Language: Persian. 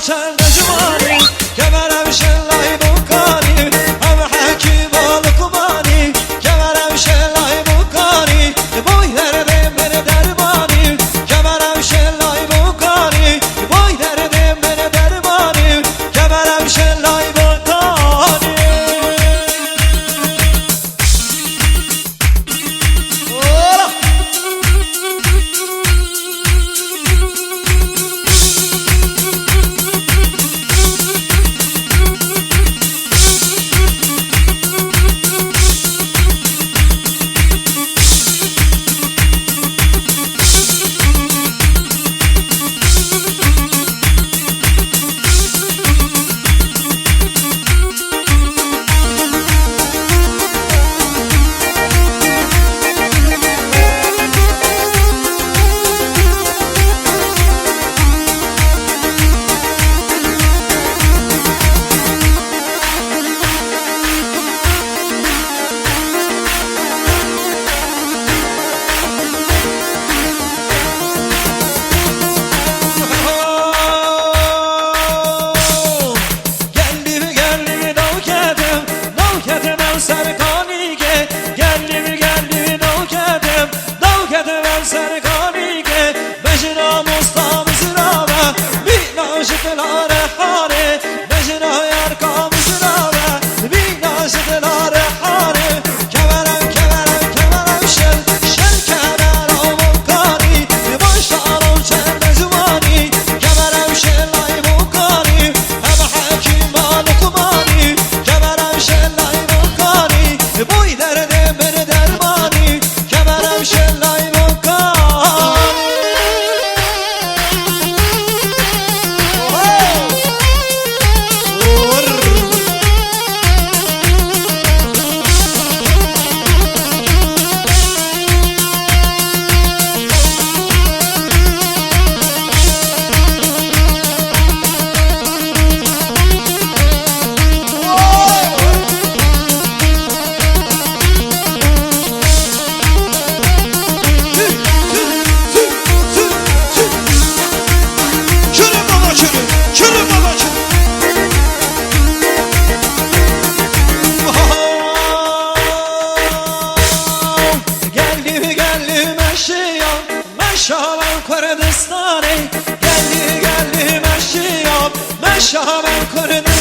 چند جوانی که برم شلای بکاری هم حکیم و لکمانی که برم شلای بکاری بای درده من دربانی که برم شلای بکاری بای درده من دربانی که برم شلای بکاری سرکانی که بجنا مستامز راوه بینا شتلار حاره بجنا یارکام زراوه بینا شتلار حاره کبرم شل کبر آموکانی باشارم چند جوانی کبرم شلای بکاری هم حکیم بالکمانی کبرم شلای بکاری بوی درده من دربانی کبرم شلای مشام کردستانی گلی مشیام مشام کردستانی